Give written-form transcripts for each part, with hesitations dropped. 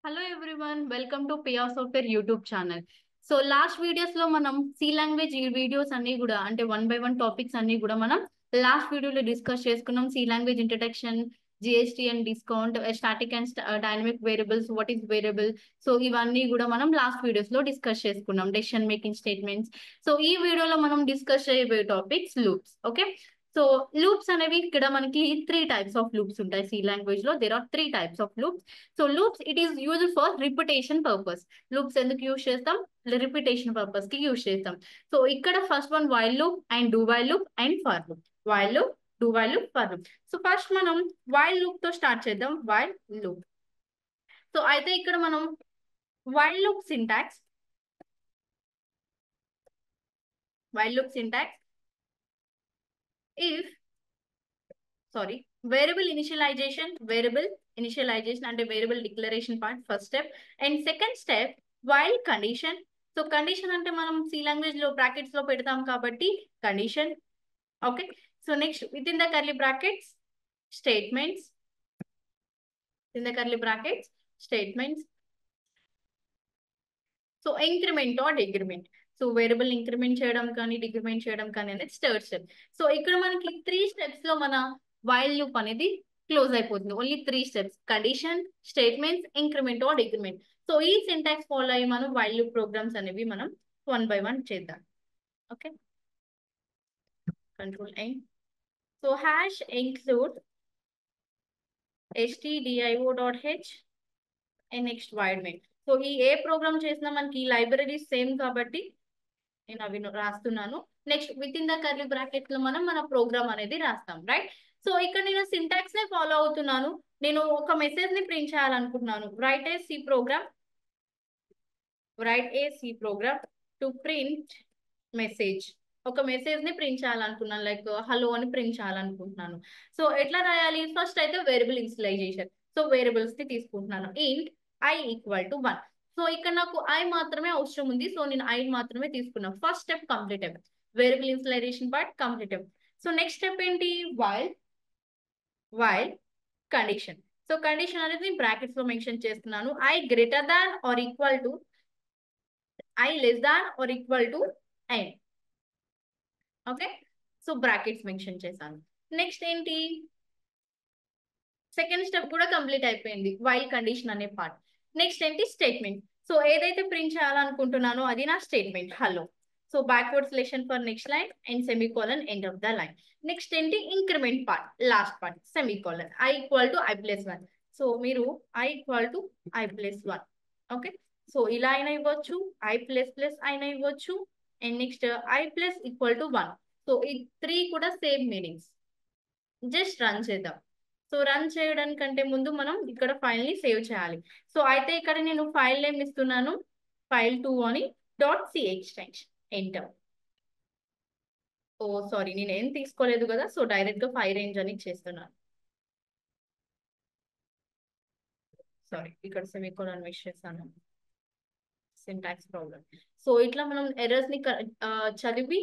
Hello everyone, welcome to Piya software YouTube channel. So last videos లో మనం C language videos అన్ని కూడా అంటే 1 by 1 టాపిక్స్ అన్ని కూడా మనం లాస్ట్ వీడియోలో డిస్కస్ చేసుకున్నాం. C language introduction, GST and discount, static and dynamic variables, what is variable. So ఇవన్నీ కూడా మనం లాస్ట్ వీడియోస్ లో డిస్కస్ చేసుకున్నాం. Decision making statements. సో ఈ వీడియోలో మనం డిస్కస్ చేయబోయే topics loops. Okay, so loops అనేవి ఇక్కడ మనకి 3 types ఆఫ్ లూప్స్ ఉంటాయి. సి లాంగ్వేజ్ లో there are 3 types of loops. So loops it is used for repetition purpose. Loops ఎందుకు యూజ్ చేస్తాం? రిపిటేషన్ పర్పస్ కి యూజ్ చేస్తాం. సో ఇక్కడ first one while loop and do while loop and for loop. While loop, do while loop, for loop. So first మనం while loop తో start చేద్దాం. While loop. So అయితే ఇక్కడ మనం while loop syntax, if variable initialization అంటే variable declaration part first step. And second step while condition. So condition అంటే మనం C language లో బ్రాకెట్స్ లో పెడతాం కాబట్టి condition. Okay, so next with in the curly brackets statements. So increment or decrement. So variable increment చేయడం కానీ decrement చేయడం కానీ అనేది థర్డ్ స్టెప్. సో ఇక్కడ మనకి 3 steps లో మన వైల్ లూప్ అనేది క్లోజ్ అయిపోతుంది. Only 3 steps: condition, statements, increment or decrement. So ఈ సింటాక్స్ ఫాలో అయ్యి మనం వైల్ లూప్ ప్రోగ్రామ్స్ అనేవి మనం 1 by 1 చేద్దాం. Okay, control N. So hash include stdio.h and next void main. So ఈ ఏ ప్రోగ్రామ్ చేసినా మనకి ఈ లైబ్రరీస్ సేమ్ కాబట్టి నేను అవి రాస్తున్నాను. Next with in the curly bracket లో మనం మన ప్రోగ్రామ్ అనేది రాస్తాం. రైట్. సో ఇక్కడ నేను సింటాక్స్ నే ఫాలో అవుతున్నాను. నేను ఒక మెసేజ్ ని ప్రింట్ చేయాలనుకుంటున్నాను. Write a C program to print message. ఒక మెసేజ్ ని ప్రింట్ చేయాలనుకున్నాను, లైక్ హలో అని ప్రింట్ చేయాలనుకుంటున్నాను. సో ఎట్లా రాయాలి? ఫస్ట్ అయితే వేరియబుల్ ఇనిషియలైజేషన్. సో వేరియబుల్స్ ని తీసుకుంటున్నాను. ఇంట్ i = 1. సో ఇక్కడ నాకు i మాత్రమే అవసరం ఉంది. సో నేను i మాత్రమే తీసుకున్నాను. ఫస్ట్ స్టెప్ కంప్లీట్ అయిపోయింది. వేరియబుల్ ఇనిషియలైజేషన్ పార్ట్ కంప్లీట్ అయిపోయింది. సో నెక్స్ట్ స్టెప్ ఏంటి? While condition. సో కండిషన్ అనేది నేను బ్రాకెట్స్ లో మెన్షన్ చేస్తున్నాను. i less than or equal to n. Okay, so brackets mention చేశాను. నెక్స్ట్ ఏంటి? సెకండ్ స్టెప్ కూడా కంప్లీట్ అయిపోయింది, వైల్ కండిషన్ అనే పార్ట్. నెక్స్ట్ ఏంటి? స్టేట్మెంట్. సో ఏదైతే ప్రింట్ చేయాలనుకుంటున్నానో అది నా statement hello. So backward slash n for next line and semicolon end of the line. Next ఏంటి? Increment part, last part, semicolon. i = i+1. So మీరు i = i+1. Okay, so ఇలా అయినా ఇవ్వచ్చు, i++ అయినా ఇవ్వచ్చు. And next i+ = 1. సో ఈ 3 కూడా same meanings. Just run చేద్దాం. సో రన్ చేయడానికంటే ముందు మనం ఇక్కడ ఫైల్ ని సేవ్ చేయాలి. సో అయితే ఇక్కడ నేను ఫైల్ నేమ్ ఇస్తున్నాను, file2 అని .ch. ఎంటర్. ఓ సారీ, నేను ఏం తీసుకోలేదు కదా. సో డైరెక్ట్ గా ఫైల్ రేంజ్ అని చేస్తున్నాను. సారీ, ఇక్కడ సెమీకోలన్ మిస్ చేస్తాను. Syntax problem. సో ఇట్లా మనం ఎర్రర్స్ ని చదివి,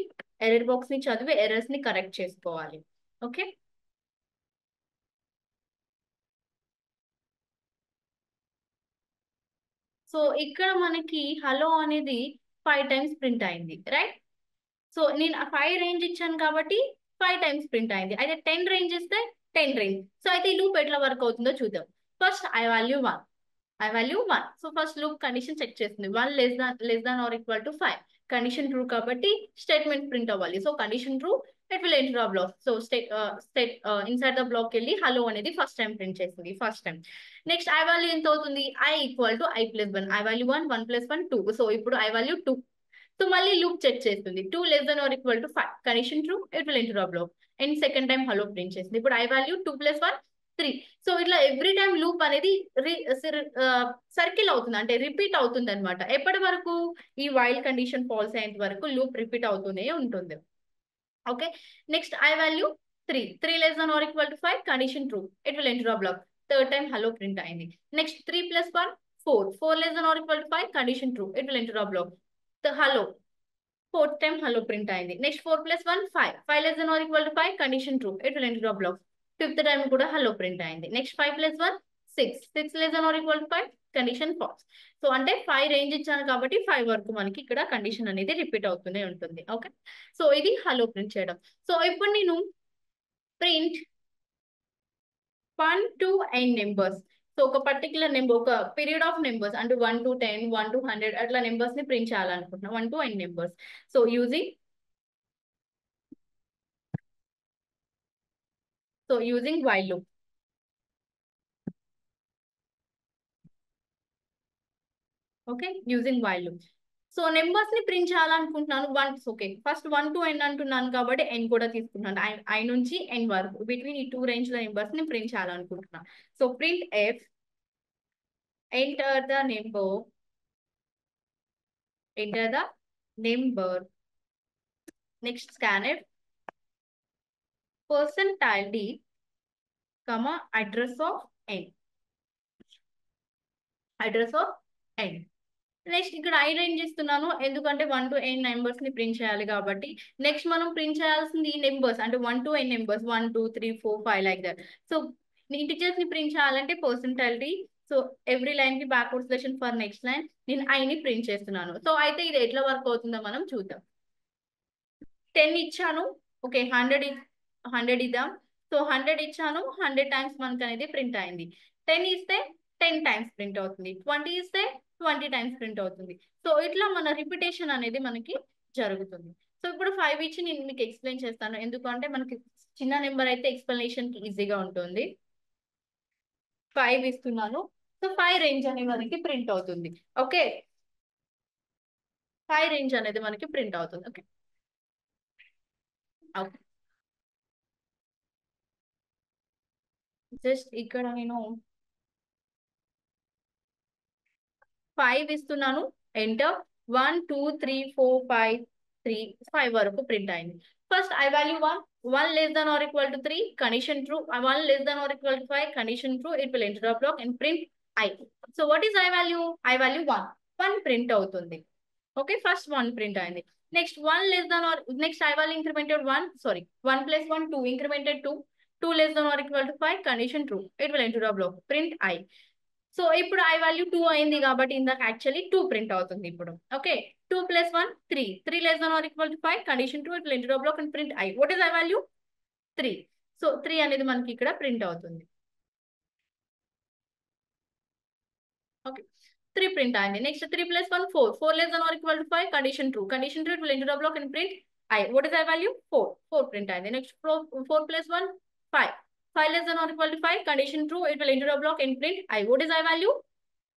ఎర్రర్ బాక్స్ ని చదివి ఎర్రర్స్ ని కరెక్ట్ చేసుకోవాలి. ఓకే, సో ఇక్కడ మనకి హలో అనేది 5 times ప్రింట్ అయింది. రైట్. సో నేను 5 రేంజ్ ఇచ్చాను కాబట్టి 5 times ప్రింట్ అయింది. అయితే 10 రేంజ్ ఇస్తే 10 రేంజ్. సో అయితే ఈ లూప్ ఎట్లా వర్క్ అవుతుందో చూద్దాం. First i value 1. So first loop condition check చేస్తుంది. 1 less than or equal to 5. Condition true కాబట్టి స్టేట్మెంట్ ప్రింట్ అవ్వాలి. So condition true, it will enter a block. So inside the block వెళ్ళి hello అనేది first time print చేస్తుంది. First time. Next i value ఎంత అవుతుంది? i = i+1. i value 1, 1 + 1 2. So ఇప్పుడు i value 2. So మళ్ళీ loop check చేస్తుంది. 2 less than or equal to 5. Condition true, it will enter a block. And second time hello print చేస్తుంది. ఇప్పుడు i value 2 + 1 3. So ఇట్లా every time loop అనేది circle అవుతుంది, అంటే repeat అవుతుంది అనమాట. ఎప్పటి వరకు? ఈ వైల్ కండిషన్ ఫాల్స్ అయ్యేంత వరకు లూప్ రిపీట్ అవుతూనే ఉంటుంది. Okay, next i value 3 less than or equal to 5. Condition true, it will enter a block. Third time hello print అయింది. Next 3 + 1 4 less than or equal to 5. Condition true, it will enter a block. Hello, fourth time hello print అయింది. Next 4 + 1 5 less than or equal to 5. Condition true, it will enter a block. Fifth time కూడా hello print అయింది. Next 5 + 1 6 less than or equal to 5 condition false. So అంటే 5 range ఇచ్చాను కాబట్టి 5 వరకు మనకి ఇక్కడ condition అనేది రిపీట్ అవుతూనే ఉంటుంది. ఓకే, సో ఇది హలో ప్రింట్ చేయడం. సో ఇప్పుడు నేను print 1 to n numbers, so ఒక పర్టికులర్ నెంబర్, ఒక పీరియడ్ ఆఫ్ నెంబర్స్ అంటే 1 to 10, 1 to 100 అట్లా నెంబర్స్ ని ప్రింట్ చేయాలనుకుంటున్నా, 1 to n numbers. So using while loop. Okay, using while loop. So numbers ని ప్రింట్ చేయాలనుకుంటున్నాను ఓకే, ఫస్ట్ 1 to n అంటున్నాను కాబట్టి n కూడా తీసుకుంటున్నాను, I నుంచి n వరకు బిట్వీన్ ఈ 2 రేంజ్ లో నెంబర్స్ ని ప్రింట్ చేయాలనుకుంటున్నాను. So print f enter the number, next scanf percentile d comma address of n. Next ఇక్కడ ఐ రేంజ్ ఇస్తున్నాను ఎందుకంటే 1 to n నెంబర్స్ ని ప్రింట్ చేయాలి కాబట్టి. నెక్స్ట్ మనం ప్రింట్ చేయాల్సింది ఈ నెంబర్స్ అంటే 1 to n numbers 1 2 3 4 5 like that. So integers ని ప్రింట్ చేయాలంటే పర్సెంటైలిటీ. సో ఎవ్రీ లైన్ కి backward slash for next line నేను ఐ ని ప్రింట్ చేస్తున్నాను. సో అయితే ఇది ఎట్లా వర్క్ అవుతుందో మనం చూద్దాం. 10 ఇచ్చాను, ఓకే 100 ఇద్దాం. సో 100 ఇచ్చాను, 100 టైమ్స్ మనకి అనేది ప్రింట్ అయింది. 10 ఇస్తే 10 టైమ్స్ ప్రింట్ అవుతుంది, 20 ఇస్తే 20 టైమ్స్ ప్రింట్ అవుతుంది. సో ఇట్లా మన రిపిటేషన్ అనేది మనకి జరుగుతుంది. సో ఇప్పుడు 5 ఇచ్చి నేను మీకు ఎక్స్ప్లెయిన్ చేస్తాను, ఎందుకంటే మనకి చిన్న నెంబర్ అయితే ఎక్స్ప్లెనేషన్ ఈజీగా ఉంటుంది. 5 ఇస్తున్నాను, సో 5 రేంజ్ అనేది మనకి ప్రింట్ అవుతుంది. ఓకే, 5 రేంజ్ అనేది మనకి ప్రింట్ అవుతుంది. ఓకే, జస్ట్ ఇక్కడ నేను 5 ఇస్తున్నాను, ఎంటర్ 1 2 3 4 5 3 5 వరకు ప్రింట్ అయింది. First i value 1 less than or equal to 3 condition true, 1 less than or equal to 5 condition true, it will enter the block and print i. So what is i value 1 print అవుతుంది. Okay, first 1 print అయింది. Next 1 less than or next i value incremented 1 plus 1 2 incremented 2 less than or equal to 5 condition true, it will enter the block print i. So ఇప్పుడు i value 2 అయింది కాబట్టి ఇందాక actually 2 print అవుతుంది ఇప్పుడు. Okay, 2 plus 1 3 less than or equal to 5 condition 2, it will enter the block and print i. What is i value 3. So 3 అనేది మనకి ఇక్కడ print అవుతుంది. ఓకే, 3 ప్రింట్ అయింది. Next 3 plus 1 4 less than or equal to 5 condition true, condition 2, it will enter the block and print i. What is i value 4 print అయింది. Next 4 plus 1 5 less than or equal to 5 condition true, it will enter the block and print i. What is i value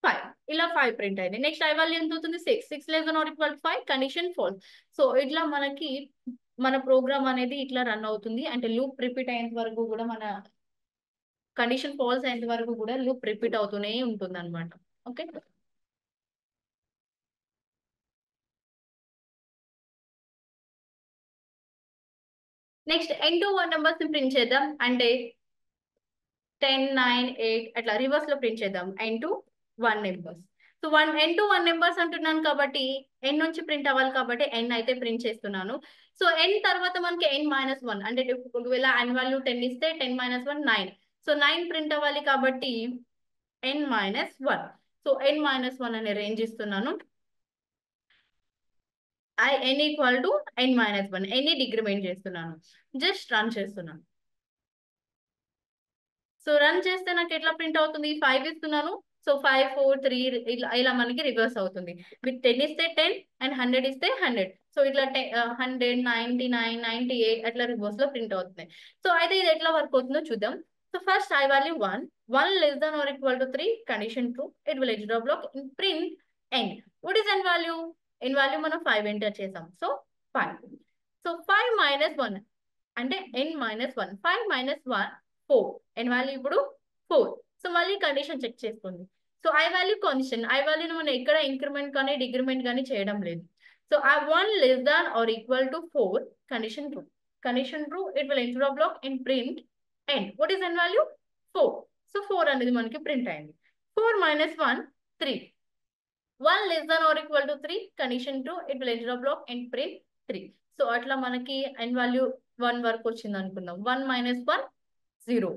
5. ఇలా 5 print అయింది. Next i value ఎంత అవుతుంది 6 less than or equal to 5 condition false. So ఇట్లా మనకి మన programme అనేది ఇట్లా run అవుతుంది. అంటే లూప్ రిపీట్ అయ్యేంత వరకు కూడా, మన కండిషన్ ఫాల్స్ అయ్యేంత వరకు కూడా లూప్ రిపీట్ అవుతూనే ఉంటుంది అనమాట. Okay, next n to 1 numbers ని ప్రింట్ చేద్దాం. అంటే 10 9 8 అట్లా రివర్స్ లో ప్రింట్ చేద్దాం n to 1 numbers. So n to 1 numbers అంటున్నాను కాబట్టి n నుంచి ప్రింట్ అవ్వాలి కాబట్టి n అయితే ప్రింట్ చేస్తున్నాను. సో n తర్వాత మనకి n minus 1 అంటే ఒకవేళ n వాల్యూ 10 ఇస్తే 10 minus 1 9. సో 9 ప్రింట్ అవ్వాలి కాబట్టి n minus 1. So n minus 1 అనే రేంజ్ ఇస్తున్నాను. n equal to n minus 1, n ని డిక్రిమెంట్ చేస్తున్నాను, జస్ట్ రన్ చేస్తున్నాను. సో రన్ చేస్తే నాకు ఎట్లా ప్రింట్ అవుతుంది 5 ఇస్తున్నాను. సో 5 4 3 ఇలా మనకి రివర్స్ అవుతుంది. విత్ 10 ఇస్తే 10 అండ్ 100 ఇస్తే 100. సో ఇట్లా 100 99 98 అట్లా రివర్స్ లో ప్రింట్ అవుతుంది. సో అయితే ఇది ఎట్లా వర్క్ అవుతుందో చూద్దాం. So first i value 1 less than or equal to 3 condition true, it will enter the block print n. What is n value మనం 5 ఎంటర్ చేసాం. సో 5. సో 5 minus 1 అంటే n minus 1, 5 minus 1 4, n value ఇప్పుడు 4. So మళ్ళీ condition check చేసుకోండి. So i value constant, i వాల్యూని మనం ఎక్కడ increment కానీ డిక్రిమెంట్ కానీ చేయడం లేదు. So 1 less than or equal to 4 condition true, it will enter the block and print n. What is n value 4. So 4 అనేది మనకి ప్రింట్ అయింది. 4 minus 1 3, 1 less than or equal to 3 condition true, it will enter the block and print 3. So అట్లా మనకి n value 1 వరకు వచ్చింది అనుకుందాం. 1 minus 1 0.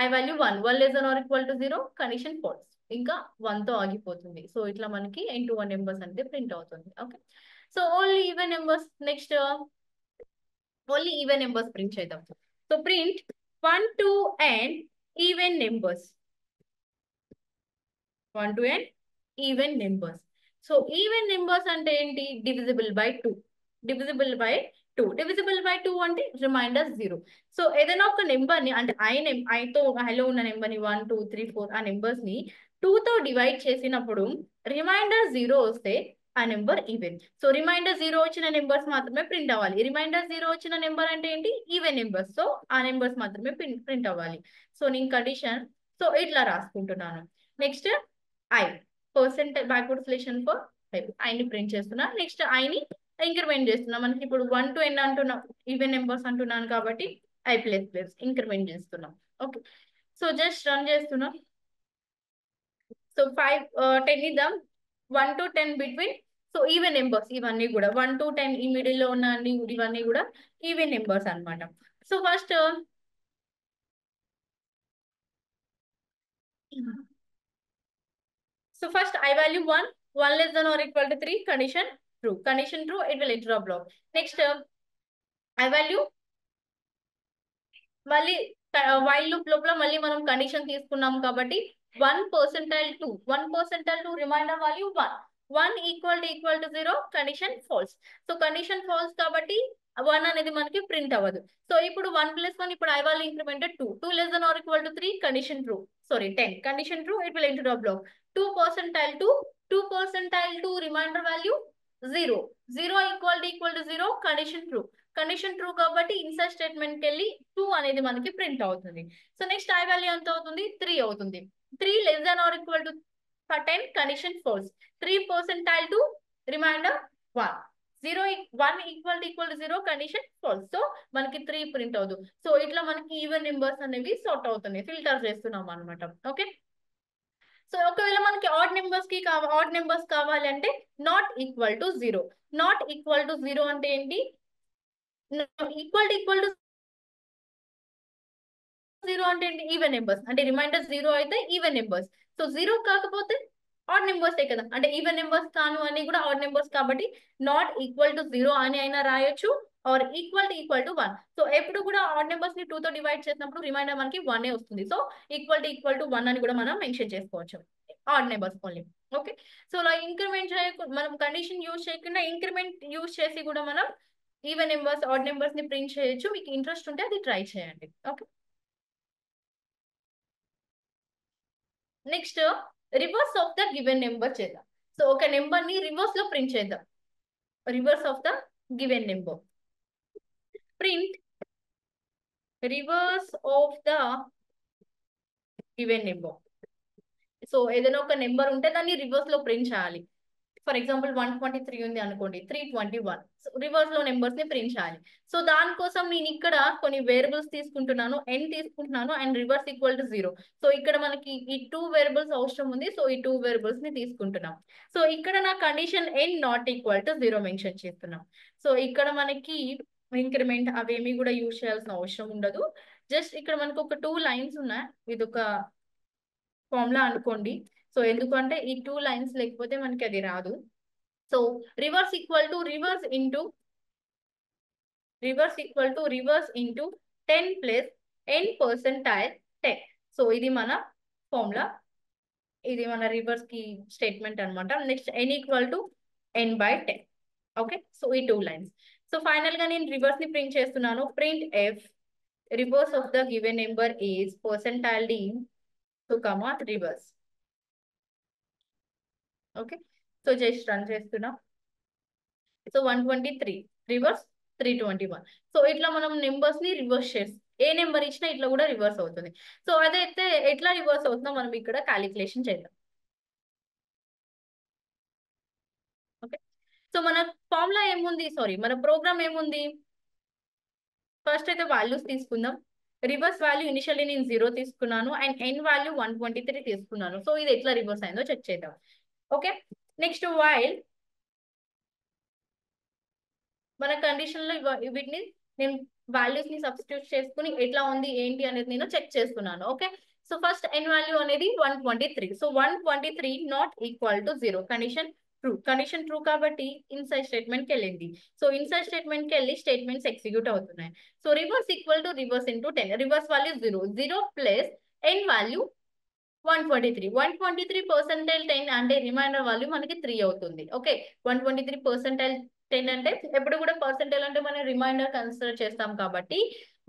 I value 1 1 less than or equal to 0 condition falls, ఇంకా 1 తో ఆగిపోతుంది. సో ఇట్లా మనకి n to 1 నెంబర్స్ అనేది ప్రింట్ అవుతుంది. Okay, so only even numbers. Next only even numbers print చేద్దాం. So print 1 to n even numbers, 1 to n even numbers. So even numbers అంటే ఏంటి? Divisible by 2, divisible by 2, divisible by 2 అంటే reminder 0. So ఏదైనా ఒక number ని అంటే ఐతో hello ఉన్న number ని 1 2 3 4 ఆ నెంబర్స్ ని 2 తో డివైడ్ చేసినప్పుడు రిమైండర్ 0 వస్తే ఆ నెంబర్ ఈవెన్. సో రిమైండర్ 0 వచ్చిన నెంబర్స్ మాత్రమే ప్రింట్ అవ్వాలి. రిమైండర్ 0 వచ్చిన నెంబర్ అంటే ఏంటి? Even numbers. సో ఆ నెంబర్స్ మాత్రమే ప్రింట్ అవ్వాలి. సో నేను కండిషన్ సో ఇట్లా రాసుకుంటున్నాను. Next i percent backward slash n for ఐని ప్రింట్ చేస్తున్నా. నెక్స్ట్ ఐని ఇంక్రిమెంట్ చేస్తున్నా. మనకి ఇప్పుడు 1 to n అంటున్నాం, ఈవెన్ నెంబర్స్ అంటున్నాను కాబట్టి ఐ ప్లస్ ప్లస్ ఇంక్రిమెంట్ చేస్తున్నాం. ఓకే, సో జస్ట్ రన్ చేస్తున్నా. సో 5 10 ఇద్దాం, 1 to 10 between. So even numbers ఇవన్నీ కూడా 1 to 10 ఈ మిడిల్ లో ఉన్న అన్ని ఇవన్నీ కూడా ఈవెన్ నెంబర్స్ అన్నమాట. So first I value 1, 1 less than or equal to 3, condition true. Condition true, it will enter a block. Next, I value మళ్ళీ వైల్ లూప్ లోపల మళ్ళీ మనం కండిషన్ తీసుకున్నాం కాబట్టి 1% remainder value 1 equal to 0 condition false. So condition false కాబట్టి 1 అనేది మనకి print అవ్వదు. సో ఇప్పుడు 1 + 1 ఇప్పుడు i value incremented 2 less than or equal to 3 condition true, sorry 10 condition true, it will enter the block. 2% remainder value 0 equal to 0 condition true. Condition true కాబట్టి insert statement కి వెళ్ళి 2 అనేది మనకి ప్రింట్ అవుతుంది. So next i value ఎంత అవుతుంది? 3 అవుతుంది. 3 less than or equal to 10 condition false. 3% remainder 1 1 equal to 0 condition false. So మనకి 3 ప్రింట్ అవుతుంది. సో ఇట్లా మనకి ఈవెన్ నెంబర్స్ అనేవి సార్ట్ అవుతున్నాయి, ఫిల్టర్ చేస్తున్నాం అనమాట. ఓకే, సో ఒకవేళ మనకి ఆడ్ నెంబర్స్ కావాలి అంటే not equal to 0. Not equal to 0 అంటే ఏంటి? ఈక్వల్ టు 0 అంటే ఏంటి? ఈవెన్ నెంబర్స్ అంటే రిమైండర్ 0 అయితే ఈవెన్ నెంబర్స్. సో 0 కాకపోతే ఆడ్ నెంబర్స్ కదా, అంటే ఈవెన్ నెంబర్స్ కాను అని కూడా ఆడ్ నెంబర్స్ కాబట్టి నాట్ ఈక్వల్ టు 0 అని అయినా రాయొచ్చు, ఆర్ ఈక్వల్ టు 1. సో ఎప్పుడు కూడా ఆడ్ నెంబర్స్ ని 2 తో డివైడ్ చేసినప్పుడు రిమైండర్ మనకి 1 వస్తుంది. సో ఈక్వల్ టు 1 అని కూడా మనం మెన్షన్ చేసుకోవచ్చు odd numbers only. Okay, so అలా ఇంక్రిమెంట్ మనం కండిషన్ యూజ్ చేయకుండా ఇంక్రిమెంట్ యూజ్ చేసి కూడా మనం ఈవెన్ నెంబర్స్ ఆడ్ నెంబర్స్ ని ప్రింట్ చేయొచ్చు. మీకు ఇంట్రెస్ట్ ఉంటే అది ట్రై చేయండి. Okay, next reverse of the given number చేద్దాం. సో ఒక నెంబర్ ని రివర్స్ లో ప్రింట్ చేద్దాం. Reverse of the given number, print reverse of the given number. So ఏదైనా ఒక నెంబర్ ఉంటే దాన్ని రివర్స్ లో ప్రింట్ చేయాలి. ఫర్ ఎగ్జాంపుల్ 123 ఉంది అనుకోండి, 321. సో రివర్స్ లో నెంబర్స్ ని ప్రింట్ చేయాలి. సో దానికోసం నేను ఇక్కడ కొన్ని వేరియబుల్స్ తీసుకుంటున్నాను, n తీసుకుంటున్నాను and reverse equal to 0. So ఇక్కడ మనకి ఈ 2 వేరియబుల్స్ అవసరం ఉంది. సో ఈ 2 వేరియబుల్స్ ని తీసుకుంటున్నాం. సో ఇక్కడ నా condition n not equal to 0 mention చేస్తున్నాం. సో ఇక్కడ మనకి ఇంక్రిమెంట్ అవేమి కూడా యూజ్ చేయాల్సిన అవసరం ఉండదు. జస్ట్ ఇక్కడ మనకు ఒక 2 లైన్స్ ఉన్నాయి, ఇది ఒక ఫార్ములా అనుకోండి. సో ఎందుకంటే ఈ 2 లైన్స్ లేకపోతే మనకి అది రాదు. So reverse equal to reverse into 10 plus n% 10. So ఇది మన ఫార్ములా, ఇది మన రివర్స్ కి స్టేట్మెంట్ అనమాట. Next n equal to n/10. Okay, so ఈ 2 లైన్స్. సో ఫైనల్ గా నేను రివర్స్ ని ప్రింట్ చేస్తున్నాను. Print f reverse of the given number is %d to comma reverse. Okay, so just run చేస్తున్నా. So 123 reverse 321. సో ఇట్లా మనం numbers ని reverse చేస్తాం. ఏ నెంబర్ ఇచ్చినా ఇట్లా కూడా రివర్స్ అవుతుంది. సో అదైతే ఎట్లా రివర్స్ అవుతుందో మనం ఇక్కడ క్యాలిక్యులేషన్ చేద్దాం. ఓకే, సో మన ఫార్ములా ఏముంది, సారీ మన ప్రోగ్రామ్ ఏముంది? ఫస్ట్ అయితే వాల్యూస్ తీసుకుందాం. రివర్స్ వాల్యూ ఇనిషియల్లీ నేను 0 తీసుకున్నాను అండ్ n వాల్యూ 123 తీసుకున్నాను. సో ఇది ఎట్లా రివర్స్ అయిందో చెక్ చేద్దాం. ఓకే, నెక్స్ట్ వైల్ మన కండిషన్ లో వీటిని నేను వాల్యూస్ ని సబ్స్టిట్యూట్ చేసుకుని ఎట్లా ఉంది ఏంటి అనేది నేను చెక్ చేస్తున్నాను. Okay, so first n value అనేది 123. So 123 not equal to 0. Condition true కాబట్టి ఇన్సైడ్ స్టేట్మెంట్ కి వెళ్ళింది. సో ఇన్సైడ్ స్టేట్మెంట్ కి వెళ్ళి స్టేట్మెంట్స్ ఎగ్జిక్యూట్ అవుతున్నాయి. So reverse equal to reverse into 10. Reverse value 0 plus n value 123% 10 అంటే రిమైండర్ వాల్యూ మనకి 3 అవుతుంది. ఓకే, 123% 10 అంటే ఎప్పుడు కూడా పర్సెంటేజ్ అంటే మనం రిమైండర్ కన్సిడర్ చేస్తాం కాబట్టి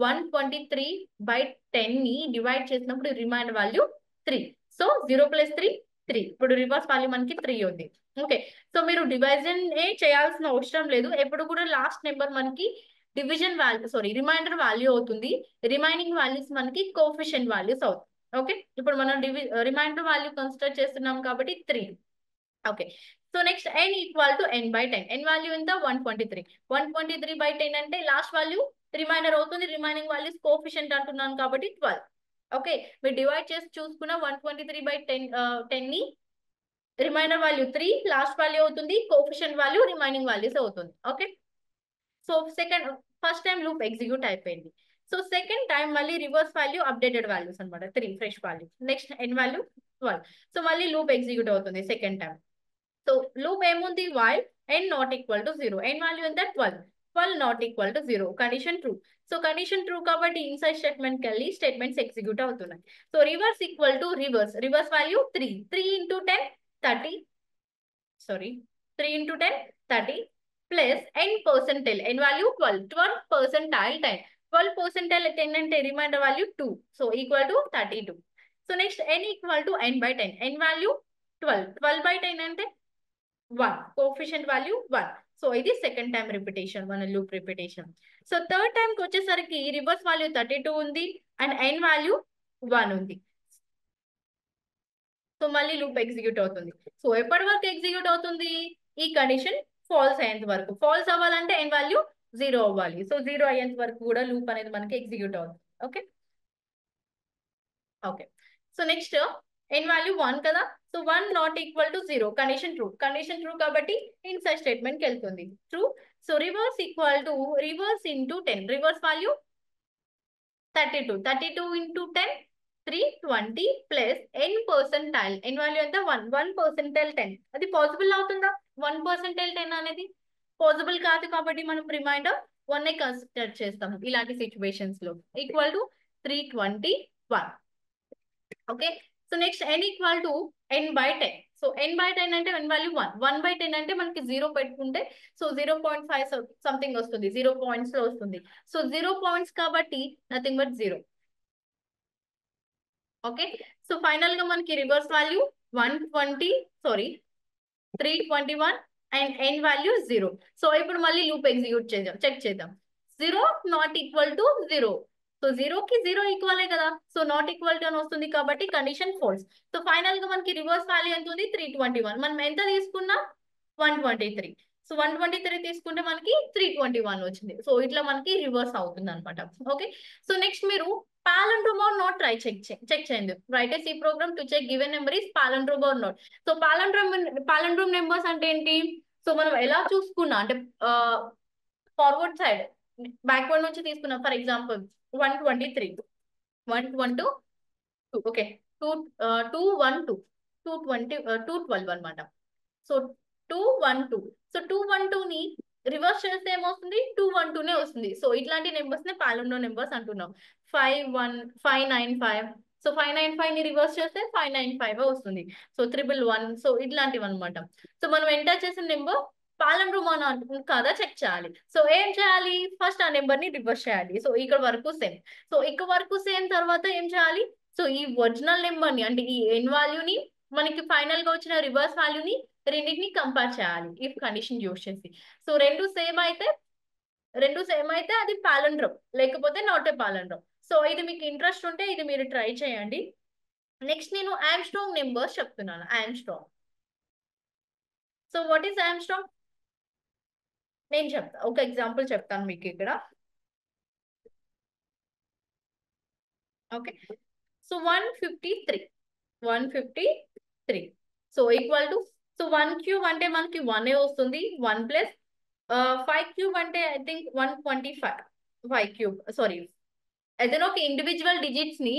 123/10 ని డివైడ్ చేసినప్పుడు రిమైండర్ వాల్యూ 3. So 0 plus 3 3. ఇప్పుడు రివర్స్ వాల్యూ మనకి 3 ఉంది. ఓకే, సో మీరు డివిజన్ చేయాల్సిన అవసరం లేదు. ఎప్పుడు కూడా లాస్ట్ నెంబర్ మనకి డివిజన్ వాల్యూ రిమైండర్ వాల్యూ అవుతుంది. రిమైనింగ్ వాల్యూస్ మనకి కోఎఫిషియెంట్ వాల్యూస్ అవుతాయి. ఓకే, ఇప్పుడు మనం రిమైండర్ వాల్యూ కన్సిడర్ చేస్తున్నాం కాబట్టి 3. Okay, so next n equal to n/10. n value ఎంత 123. 123/10 అంటే లాస్ట్ వాల్యూ రిమైండర్ అవుతుంది. రిమైనింగ్ వాల్యూస్ కోఎఫిషియెంట్ అంటున్నాను కాబట్టి 12. ఓకే, మీరు డివైడ్ చేసి చూసుకున్న 123/10 ని రిమైండర్ వాల్యూ 3, లాస్ట్ వాల్యూ అవుతుంది, కోఎఫిషియెంట్ వాల్యూ రిమైనింగ్ వాల్యూస్ అవుతుంది. Okay, so first time loop execute అయిపోయింది. సో సెకండ్ టైం మళ్ళీ రివర్స్ వాల్యూ అప్డేటెడ్ వాల్యూస్ అనమాట 3 fresh value. Next n value 12. So మళ్ళీ లూప్ ఎగ్జిక్యూట్ అవుతుంది సెకండ్ టైం. సో లూప్ ఏముంది while n not equal to 0. n value ఎంత 12 not equal to 0. Condition true. So condition true కాబట్టి inside statement కి వెళ్ళి statements execute అవుతున్నాయి. So reverse equal to reverse value 3 into 10 30. 3 into 10 30 plus n%. n value 12%. 12% 10 అంటే remainder value 2. So equal to 32. So next n equal to n/10. n value 12/10 అంటే 1. Coefficient value 1. So ఇది second time repetition, మన loop repetition. So third time కి వచ్చేసరికి reverse value 32 ఉంది and n value 1 ఉంది. So మళ్ళీ loop execute అవుతుంది. So ఎప్పటి వరకు ఎగ్జిక్యూట్ అవుతుంది? ఈ కండిషన్ ఫాల్స్ అయ్యేంత వరకు. ఫాల్స్ అవ్వాలంటే n వాల్యూ 0 అవ్వాలి. సో 0 అయ్యేంత వరకు కూడా లూప్ అనేది మనకి ఎగ్జిక్యూట్ అవుతుంది. Okay, okay, so next n value 1 కదా. So 1 not equal to 0. Condition true కాబట్టి ఇన్సైడ్ స్టేట్మెంట్ కి వెళ్తుంది. True. So reverse equal to reverse into 10. Reverse value 32 into 10 320 plus n%. n value ఎంత 1%. 10 అది పాసిబుల్ అవుతుందా? 1%. 10 అనేది పాసిబుల్ కాదు కాబట్టి మనం రిమైండర్ 1 కన్సిడర్ చేస్తాము ఇలాంటి సిచ్యువేషన్స్ లో. Equal to 321. Okay, so next n equal to n/10. So n/10 అంటే n వాల్యూ 1. 1/10 అంటే మనకి 0 పెట్టుకుంటే సో 0.5 సంథింగ్ వస్తుంది. 0 పాయింట్స్ లో వస్తుంది. సో 0 పాయింట్స్ కాబట్టి nothing but 0. Okay, so final గా మనకి reverse value 321 and n value 0. So ఇప్పుడు మళ్ళీ లూప్ ఎగ్జిక్యూట్ చేద్దాం, చెక్ చేద్దాం. 0 నాట్ ఈక్వల్ టు 0. సో 0 కి 0 ఈక్వలే కదా. సో నాట్ ఈక్వల్ టు అని వస్తుంది కాబట్టి కండిషన్ ఫాల్స్. సో ఫైనల్ గా మనకి రివర్స్ వాల్యూ ఎంత ఉంది 321. మనం ఎంత తీసుకున్నాం 123. సో 123 తీసుకుంటే మనకి 321 వచ్చింది. సో ఇట్లా మనకి రివర్స్ అవుతుంది అనమాట. ఓకే, సో నెక్స్ట్ మీరు palindrome or not try check చేయండి. Write a C program to check given number is palindrome or not. So palindrome numbers అంటే ఏంటి? సో మనం ఎలా చూసుకున్నా అంటే ఫార్వర్డ్ సైడ్ బ్యాక్వర్డ్ నుంచి తీసుకున్నాం. ఫర్ ఎగ్జాంపుల్ 123 112 ఓకే 212 212 అనమాట. సో 212. సో 212 ని రివర్స్ చేస్తే ఏమవుతుంది 212 వస్తుంది. సో ఇట్లాంటి నెంబర్స్ ని పాలిండ్రోమ్ నెంబర్స్ అంటున్నాం. 595. సో 595 ని రివర్స్ చేస్తే 595 వస్తుంది. సో 111. సో ఇట్లాంటివి అనమాట. సో మనం ఎంటర్ చేసిన నెంబర్ పాలిండ్రోమ్ అని కాదా చెక్ చేయాలి. సో ఏం చేయాలి? ఫస్ట్ ఆ నెంబర్ ని రివర్స్ చేయాలి. సో ఇక్కడ వరకు సేమ్. సో ఇక్కడ వరకు సేమ్ తర్వాత ఏం చేయాలి? సో ఈ ఒరిజినల్ నెంబర్ ని అంటే ఈ n వాల్యూని మనకి ఫైనల్ గా వచ్చిన రివర్స్ వాల్యూని రెండింటిని కంపేర్ చేయాలి ఇఫ్ కండిషన్ యూస్ చేసి. సో రెండు సేమ్ అయితే అది పాలిండ్రోమ్, లేకపోతే నాట్ ఏ పాలిండ్రోమ్. సో ఇది మీకు ఇంట్రెస్ట్ ఉంటే ఇది మీరు ట్రై చేయండి. నెక్స్ట్ నేను ఆమ్స్ట్రాంగ్ నెంబర్స్ చెప్తున్నాను. Armstrong. So what is Armstrong? నేను చెప్తా, ఒక ఎగ్జాంపుల్ చెప్తాను మీకు ఇక్కడ. Okay, so 153 so equal to so 1 cube అంటే మనకి 1 వస్తుంది. 1 ప్లస్ 5 క్యూబ్ అంటే I think 125. Why cube, sorry, ఏదైనా ఒక ఇండివిజువల్ డిజిట్స్ ని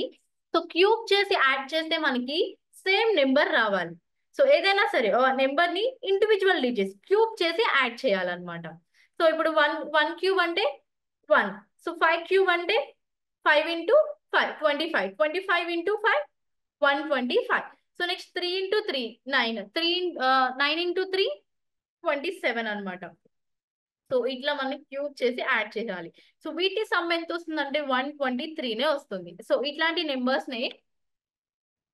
సో క్యూబ్ చేసి యాడ్ చేస్తే మనకి సేమ్ నెంబర్ రావాలి. సో ఏదైనా సరే నెంబర్ ని ఇండివిజువల్ డిజిట్స్ క్యూబ్ చేసి యాడ్ చేయాలన్నమాట. సో ఇప్పుడు వన్ వన్ క్యూబ్ అంటే 1. సో 5 క్యూబ్ అంటే 5 into 5 25, 25 into 5 125. So next 3 into 3 9, 9 into 3 27 అనమాట. సో ఇట్లా మనం క్యూబ్ చేసి యాడ్ చేయాలి. సో వీటి సమ్ ఎంత వస్తుంది అంటే 123నే వస్తుంది. సో ఇట్లాంటి నెంబర్స్ ని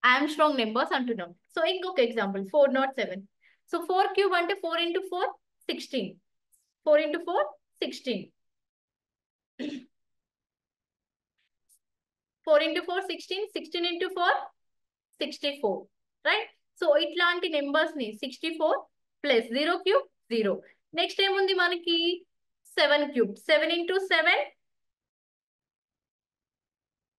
ఆమ్స్ట్రాంగ్ నెంబర్స్ అంటున్నాం. సో ఇంకొక ఎగ్జాంపుల్ 407. సో 4 క్యూబ్ అంటే 4 into 4 16, 4 into 4 16, 4 into 4 16, 16 into 4 64, right. So ఇట్లాంటి నెంబర్స్ ని 64 ప్లస్ 0 క్యూబ్ 0. నెక్స్ట్ ఏముంది మనకి 7 cube, 7 into 7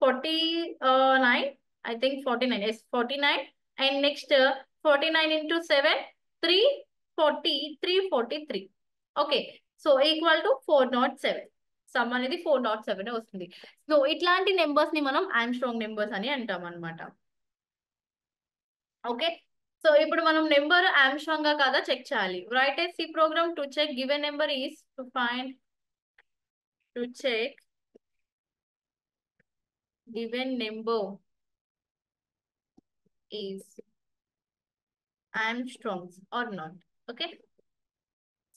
49, I think 49, yes 49. And next 49 into 7 340, 343. Okay, so equal to 407. Some అనేది 407 వస్తుంది. సో ఇట్లాంటి నెంబర్స్ ని మనం ఆమ్స్ట్రాంగ్ నెంబర్స్ అని అంటాం అనమాట. ఓకే, సో ఇప్పుడు మనం నెంబర్ ఆమ్స్ట్రాంగ్ గా కాదా చెక్ చేయాలి. Write a C program to check given number is to find to check given number is Armstrongs or not. Okay,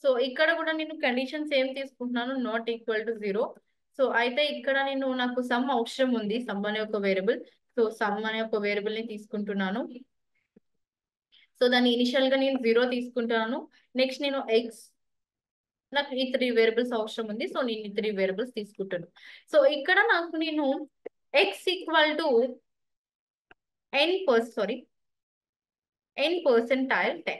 so ఇక్కడ కూడా నేను కండిషన్స్ ఏం తీసుకుంటున్నాను, నాట్ ఈక్వల్ టు 0. సో అయితే ఇక్కడ నేను నాకు సమ్ అవసరం ఉంది, సమ్ అనే ఒక వేరియబుల్. సో సమ్ అనే ఒక వేరియబుల్ ని తీసుకుంటున్నాను. సో దాన్ని ఇనిషియల్ గా నేను 0 తీసుకుంటున్నాను. నెక్స్ట్ నేను ఎక్స్, నాకు ఈ 3 వేరియబుల్స్ అవసరం ఉంది. సో నేను ఈ 3 వేరియబుల్స్ తీసుకుంటాను. సో ఇక్కడ నాకు నేను X equal to n percentile 10,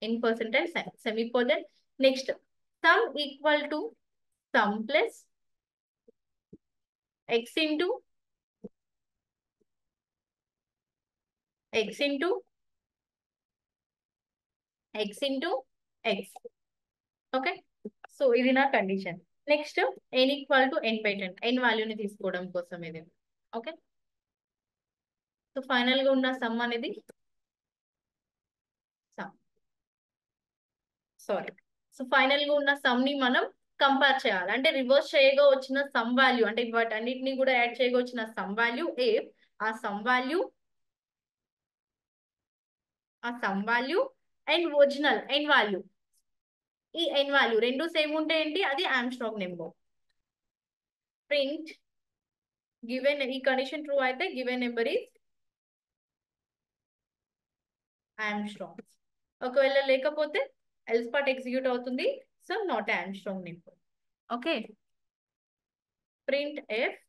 n percentile semicolon. Next sum equal to sum plus x into x into x into x. Okay, so ఇది నా condition. Next n equal to n by 10, n వాల్యూని తీసుకోవడం కోసం ఇది. Okay, so final గా ఉన్న some అనేది so final గా ఉన్న సమ్ ని మనం కంపేర్ చేయాలి. అంటే రివర్స్ చేయగా వచ్చిన సమ్ వాల్యూ, అంటే వాటన్నిటిని కూడా యాడ్ చేయగా వచ్చిన సమ్ వాల్యూ ఏ, ఆ sum value and original n value, ఈ ఎన్ వాల్యూ రెండు సేమ్ ఉంటే ఏంటి, అది ఆమ్స్ట్రాంగ్ నెంబర్. ప్రింట్ గివెన్, ఈ కండిషన్ ట్రూ అయితే గివెన్ నెంబర్ ఈస్ ఆమ్స్ట్రాంగ్. ఒకవేళ లేకపోతే ఎల్స్ పార్ట్ ఎగ్జిక్యూట్ అవుతుంది. So not Armstrong number. Okay, printf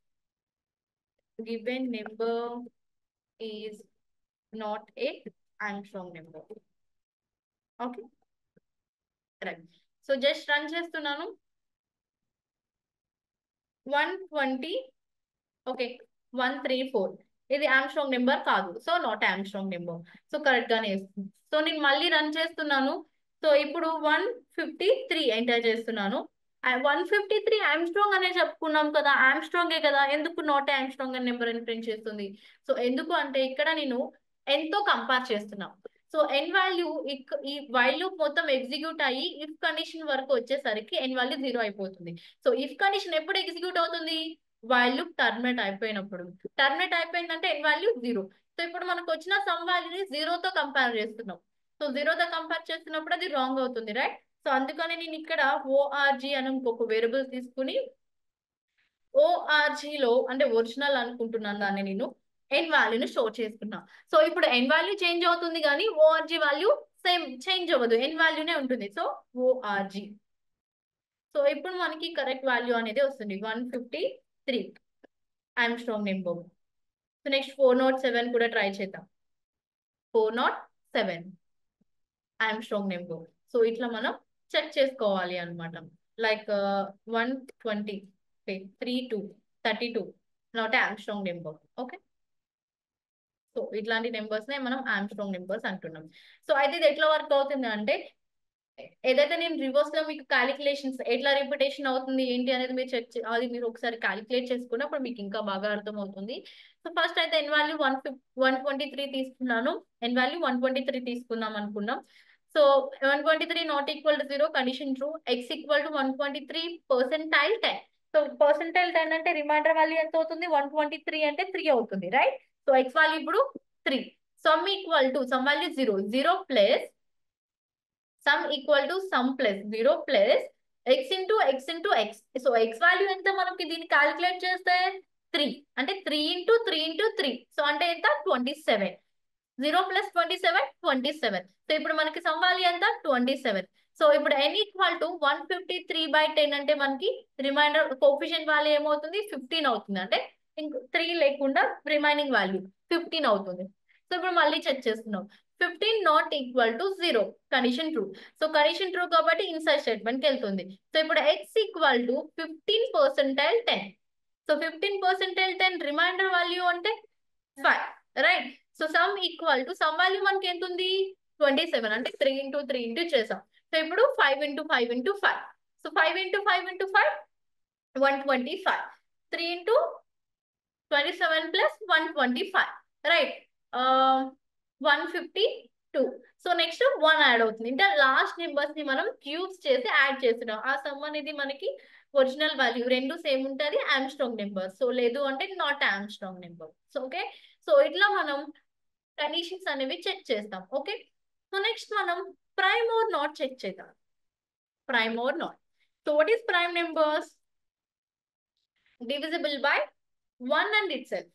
given number is not a Armstrong number. Okay, right. So just run చేస్తున్నాను. 120, okay 134, ఇది Armstrong number కాదు. So not Armstrong number. So correct గానే వేస్తుంది. So నేను మళ్ళీ run చేస్తున్నాను. So ఇప్పుడు 153 enter చేస్తున్నాను. 153 ఆమ్స్ట్రాంగ్ అనే చెప్పుకున్నాం కదా, ఆమ్స్ట్రాంగే కదా, ఎందుకు నాట్ ఆమ్స్ట్రాంగ్ అనే నెంబర్ అని ప్రింట్ చేస్తుంది. సో ఎందుకు అంటే ఇక్కడ నేను ఎంతో కంపేర్ చేస్తున్నా. సో ఎన్ వాల్యూ ఈ వైల్ లూప్ మొత్తం ఎగ్జిక్యూట్ అయ్యి ఇఫ్ కండిషన్ వరకు వచ్చేసరికి ఎన్ వాల్యూ 0 అయిపోతుంది. సో ఇఫ్ కండిషన్ ఎప్పుడు ఎగ్జిక్యూట్ అవుతుంది, వైల్ లూప్ టర్మినేట్ అయిపోయినప్పుడు. టర్మినేట్ అయిపోయిందంటే ఎన్ వాల్యూ 0. సో ఇప్పుడు మనకు వచ్చిన సమ్ వాల్యూని 0తో కంపేర్ చేస్తున్నాం. సో 0తో కంపేర్ చేస్తున్నప్పుడు అది రాంగ్ అవుతుంది, రైట్. సో అందుకని నేను ఇక్కడ ఓఆర్జీ అని ఇంకొక వేరియబుల్ తీసుకుని ఓఆర్జీలో అంటే ఒరిజినల్ అనుకుంటున్నాను దాన్ని, నేను ఎన్ వాల్యూని స్టోర్ చేసుకున్నా. సో ఇప్పుడు ఎన్ వాల్యూ చేంజ్ అవుతుంది కానీ ఓఆర్జీ వాల్యూ సేమ్ చేంజ్ అవ్వదు, ఎన్ వాల్యూనే ఉంటుంది. So ORG. సో ఇప్పుడు మనకి కరెక్ట్ వాల్యూ అనేది వస్తుంది 153 ఆమ్స్ట్రాంగ్ నెంబర్. సో నెక్స్ట్ 407 కూడా ట్రై చేద్దాం. 407 ఆమ్స్ట్రాంగ్ నెంబర్. సో ఇట్లా మనం చెక్ చేసుకోవాలి అనమాట. Like 120, 32, 32 not Armstrong number. Okay, so ఇట్లాంటి నెంబర్స్ నే మనం ఆమ్స్ట్రాంగ్ నెంబర్స్ అంటున్నాం. సో అయితే ఇది ఎట్లా వర్క్ అవుతుంది అంటే ఏదైతే నేను రివర్స్ లో మీకు క్యాలిక్యులేషన్స్ ఎట్లా రిపిటేషన్ అవుతుంది ఏంటి అనేది మీరు అది మీరు ఒకసారి క్యాలిక్యులేట్ చేసుకుని అప్పుడు మీకు ఇంకా బాగా అర్థం అవుతుంది. సో ఫస్ట్ అయితే ఎన్ వాల్యూ 123 తీసుకున్నాను. ఎన్ వాల్యూ 123 తీసుకుందాం అనుకున్నాం. So 123 not equal to 0 condition true. X equal to 123 percentile 10. So percentile 10 అంటే రిమైండర్ వాల్యూ ఎంత అవుతుంది? 123 అంటే 3 అవుతుంది, రైట్? సో ఎక్స్ వాల్యూ ఇప్పుడు 3. Some equal to sum value 0 plus some equal to sum plus 0 plus X into X. So X value ఎంత మనకి దీన్ని calculate చేస్తే 3 అంటే 3 ఇంటూ 3. సో అంటే ఎంత? 27. 0 ప్లస్ 27. సో ఇప్పుడు మనకి సమ్ వాల్యూ ఎంత? 27. సో ఇప్పుడు ఎన్ ఈక్వల్ టు 153/10 అంటే మనకి రిమైండర్ కోఎఫిషియంట్ వాల్యూ ఏమవుతుంది? 15 అవుతుంది. అంటే ఇంక 3 లేకుండా రిమైనింగ్ వాల్యూ 15 అవుతుంది. సో ఇప్పుడు మళ్ళీ చెక్ చేస్తున్నాం. 15 not equal to 0 condition true. So condition true కాబట్టి ఇన్సైడ్ స్టేట్మెంట్ కి వెళ్తుంది. సో ఇప్పుడు ఎక్స్ ఈక్వల్ టు 15 పర్సెంటైల్ 10. సో 15 పర్సెంటైల్ 10 రిమైండర్ వాల్యూ అంటే 5, right? So sum equal to sum value మనకి ఎంత ఉంది? 27 అంటే 3 చేసాం. సో ఇప్పుడు 5 into 5. So 5 into 5 125. 3 into 27 plus 125, right? 152. So next 1 add అవుతుంది. అంటే లాస్ట్ నెంబర్స్ ని మనం క్యూబ్స్ చేసి యాడ్ చేస్తున్నాం. ఆ సమ్ అనేది మనకి ఒరిజినల్ వాల్యూ రెండు సేమ్ ఉంటుంది, ఆమ్స్ట్రాంగ్ నెంబర్. సో లేదు అంటే not Armstrong number. So okay, so ఇట్లా మనం కండిషన్స్ అనేవి చెక్ చేస్తాం. ఓకే, సో నెక్స్ట్ మనం ప్రైమ్ ఆర్ నాట్ చెక్ చేద్దాం. Prime or not. So what is prime numbers? Divisible by 1 and itself.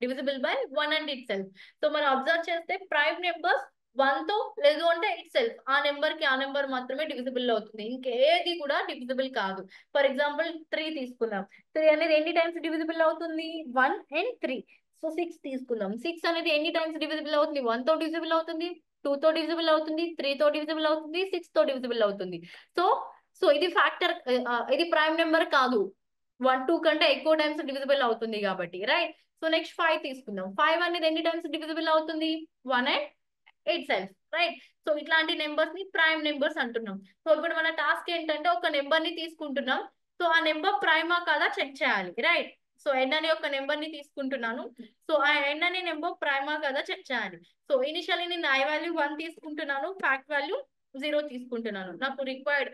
Divisible by 1 and itself. So మనం observe చేస్తే prime numbers 1 తో లేదు అంటే it self ఆ number కి ఆ నెంబర్ మాత్రమే డివిజిబుల్ అవుతుంది, ఇంకేది కూడా డివిజిబుల్ కాదు. ఫర్ ఎగ్జాంపుల్ 3 తీసుకుందాం. 3 అనేది ఎన్ని టైమ్స్ డివిజిబుల్ అవుతుంది? 1 అండ్ 3. సో 6 తీసుకుందాం. 6 అనేది ఎన్ని టైమ్స్ డివిజిబుల్ అవుతుంది? 1 తో డివిజిబుల్ అవుతుంది, 2 తో డివిజిబుల్ అవుతుంది, 3 తో డివిజిబుల్ అవుతుంది, 6 తో డివిజిబుల్ అవుతుంది. సో సో ఇది ఫ్యాక్టర్, ఇది ప్రైమ్ నెంబర్ కాదు. 1 2 కంటే ఎక్కువ టైమ్స్ డివిజిబుల్ అవుతుంది కాబట్టి, రైట్? సో నెక్స్ట్ 5 తీసుకుందాం. 5 అనేది ఎన్ని టైమ్స్ డివిజిబుల్ అవుతుంది? 1 and it self, right? So ఇట్లాంటి నెంబర్స్ ని ప్రైమ్ నెంబర్స్ అంటున్నాం. సో ఇప్పుడు మన టాస్క్ ఏంటంటే ఒక నెంబర్ ని తీసుకుంటున్నాం. సో ఆ నెంబర్ ప్రైమా కాదా చెక్ చేయాలి, రైట్? సో ఎన్ అనే ఒక నెంబర్ ని తీసుకుంటున్నాను. సో ఆ ఎన్ అనే నెంబర్ ప్రైమా కాదా చెక్ చేయాలి. సో ఇనిషియల్లీ నేను ఐ వాల్యూ 1 తీసుకుంటున్నాను, ఫ్యాక్ట్ వాల్యూ 0 తీసుకుంటున్నాను. నాకు రిక్వైర్డ్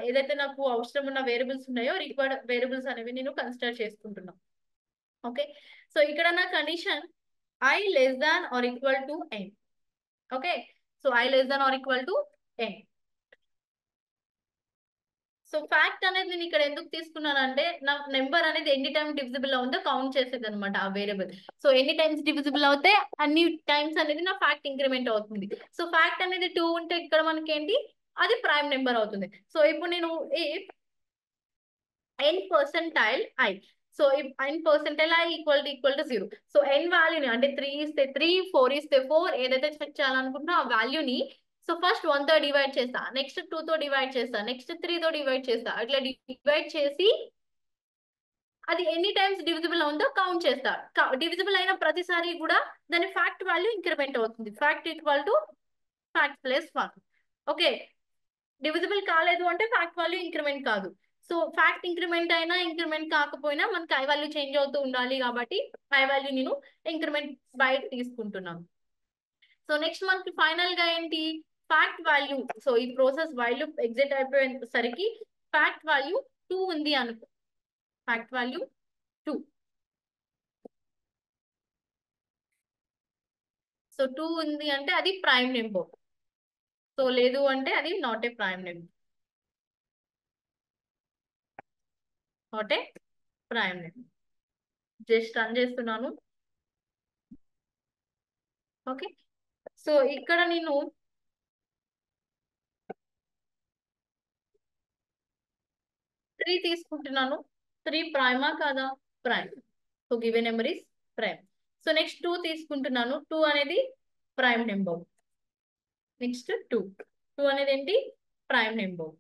ఏదైతే నాకు అవసరం ఉన్న వేరియబుల్స్ ఉన్నాయో రిక్వైర్డ్ వేరియబుల్స్ అనేవి నేను కన్సిడర్ చేసుకుంటున్నాను. ఓకే, సో ఇక్కడ నా condition I less than or equal to n. Okay, so I less than or equal to n. So fact అనేది నేను ఇక్కడ ఎందుకు తీసుకున్నానంటే నా నెంబర్ అనేది ఎన్ని టైమ్స్ డివిజిబుల్ అవుతుందో కౌంట్ చేసేది అనమాట ఆ వేరియబుల్. సో ఎన్ని టైమ్స్ డివిజిబుల్ అవుతే అన్ని టైమ్స్ అనేది నా ఫ్యాక్ట్ ఇంక్రిమెంట్ అవుతుంది. సో ఫ్యాక్ట్ అనేది 2 ఉంటే ఇక్కడ మనకి ఏంటి? అది ప్రైమ్ నెంబర్ అవుతుంది. సో ఇప్పుడు నేను n percentile i. So n percentile i equal to 0. So n వాల్యూని అంటే 3 ఇస్తే 3, 4 ఇస్తే 4 ఏదైతే చెక్ చేయాలనుకుంటున్నా ఆ వాల్యూని సో ఫస్ట్ 1 తో డివైడ్ చేస్తా, నెక్స్ట్ 2 తో డివైడ్ చేస్తా, నెక్స్ట్ 3 తో డివైడ్ చేస్తా. అట్లా డివైడ్ చేసి అది ఎన్ని టైమ్స్ డివిజిబుల్ ఉందో కౌంట్ చేస్తా. డివిజిబుల్ అయిన ప్రతిసారి కూడా దాని ఫ్యాక్ట్ వాల్యూ ఇంక్రిమెంట్ అవుతుంది. Fact equal to fact plus 1. Okay, divisible కాలేదు అంటే ఫ్యాక్ట్ వాల్యూ ఇంక్రిమెంట్ కాదు. సో ఫ్యాక్ట్ ఇంక్రిమెంట్ అయినా ఇంక్రిమెంట్ కాకపోయినా మనకి ఐ వాల్యూ చేంజ్ అవుతూ ఉండాలి కాబట్టి ఐ వాల్యూ నేను ఇంక్రిమెంట్ బయట తీసుకుంటున్నాను. సో నెక్స్ట్ మనకి ఫైనల్ గా ఏంటి? Fact value. సో ఈ ప్రాసెస్ వాల్యూ ఎగ్జిట్ అయిపోయేసరికి ఫ్యాక్ట్ వాల్యూ 2 ఉంది అనుకో. Fact value 2. సో 2 ఉంది అంటే అది ప్రైమ్ నెంబర్. సో లేదు అంటే అది not a prime number. Not a prime number. Just run చేస్తున్నాను. ఓకే, సో ఇక్కడ నేను 3 తీసుకుంటున్నాను. 3 ప్రైమా కాదా? Prime. So given number is prime. So next 2 తీసుకుంటున్నాను. 2 అనేది ప్రైమ్ నెంబర్. నెక్స్ట్ 2 అనేది ఏంటి? Prime number.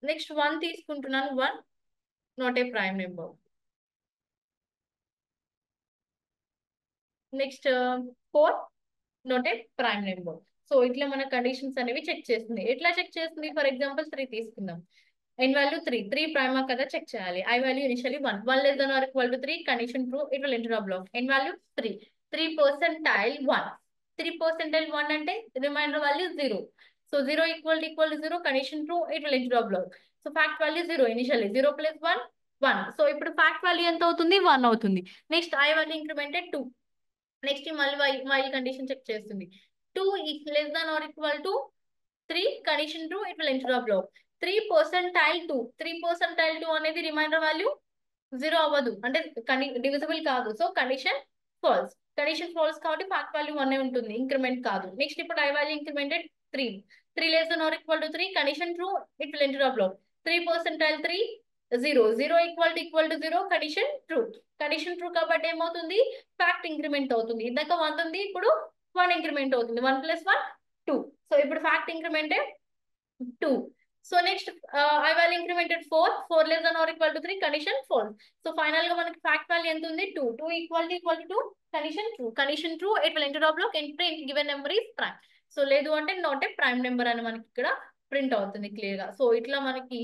నెక్స్ట్ 1 తీసుకుంటున్నాను. 1 not a prime number. Next 4 not a prime number. So ఇట్లా మన కండిషన్స్ అనేవి చెక్ చేస్తుంది. ఎట్లా చెక్ చేస్తుంది? ఫర్ ఎగ్జాంపుల్ 3 తీసుకుందాం. n వాల్యూ 3 ప్రైమా కదా చెక్ చేయాలి. I value initially 1 less than or equal to 3 condition true, it will enter the block. n value 3 percentile 1 3 percentile 1 అంటే remainder value 0. So 0 equal to 0 condition true, it will enter the block. So fact value 0 initially 0 plus 1 1. So ఇప్పుడు fact value ఎంత అవుతుంది? 1 అవుతుంది. Next I value incremented 2. Next మళ్ళీ while condition check చేస్తుంది. 2 less than or equal to 3 condition true, it will enter the block. 3 percentile 2 అనేది reminder value 0 అవ్వదు, అంటే divisible కాదు. సో కండిషన్ ఫాల్స్ కాబట్టి ఫ్యాక్ట్ వాల్యూ 1 ఉంటుంది, ఇంక్రిమెంట్ కాదు. నెక్స్ట్ ఇప్పుడు I value incremented 3 less than or equal to 3 condition true, it will enter the block. 3 percentile 3 0 equal to 0 condition true కాబట్టి ఏమవుతుంది? ఫ్యాక్ట్ ఇంక్రిమెంట్ అవుతుంది. ఇందాక 1 ఉంది, ఇప్పుడు 1 ఇంక్రిమెంట్ అవుతుంది. 1 ప్లస్ 1 2. సో ఇప్పుడు fact increment 2. So next I value incremented 4 less than or equal to 3 condition false. So final గా మనకి ఫ్యాక్ట్ వాల్యూ ఎంత ఉంది? 2 equal to 2 condition true, it will enter the block and print given number is prime. So లేదు అంటే not a prime number అని మనకి ఇక్కడ print అవుతుంది క్లియర్ గా. సో ఇట్లా మనకి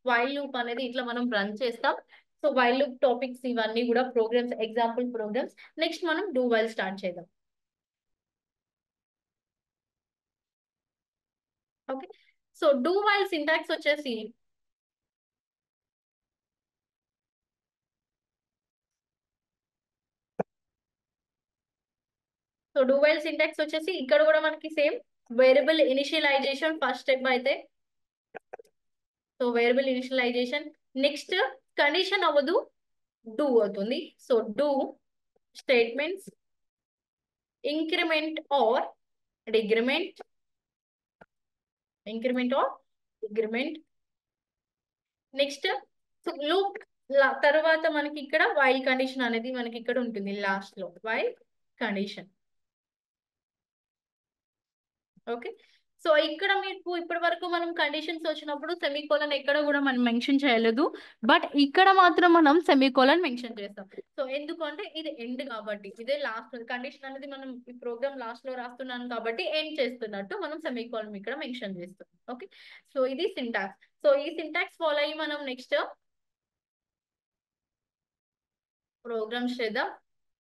వైల్ లూప్ అనేది ఇట్లా మనం రన్ చేస్తాం. సో వైల్ లూప్ టాపిక్స్ ఇవన్నీ కూడా ప్రోగ్రామ్స్, ఎగ్జాంపుల్ ప్రోగ్రామ్స్. నెక్స్ట్ మనం డూ వైల్ స్టార్ట్ చేద్దాం. Okay, so do while syntax వచ్చేసి ఇక్కడ కూడా మనకి same variable initialization first step అయితే. So variable initialization next condition అవ్వదు, డూ అవుతుంది. So do statements increment or decrement next loop తర్వాత మనకి ఇక్కడ వైల్ కండిషన్ అనేది మనకి ఇక్కడ ఉంటుంది లాస్ట్ లో, వైల్ కండిషన్. ఓకే, సో ఇక్కడ మీకు ఇప్పటి వరకు మనం కండిషన్స్ వచ్చినప్పుడు సెమీకోలన్ ఎక్కడ కూడా మనం మెన్షన్ చేయలేదు, బట్ ఇక్కడ మాత్రం మనం సెమీకోలన్ మెన్షన్ చేస్తాం. సో ఎందుకంటే ఇది ఎండ్ కాబట్టి, ఇదే లాస్ట్ కండిషన్ అనేది మనం ఈ ప్రోగ్రామ్ లాస్ట్ లో రాస్తున్నాం కాబట్టి ఎండ్ చేస్తున్నట్టు మనం సెమీకోలన్ ఇక్కడ మెన్షన్ చేస్తాం. ఓకే, సో ఇది సింటాక్స్. సో ఈ సింటాక్స్ ఫాలో అయ్యి మనం నెక్స్ట్ ప్రోగ్రామ్స్ చేద్దాం.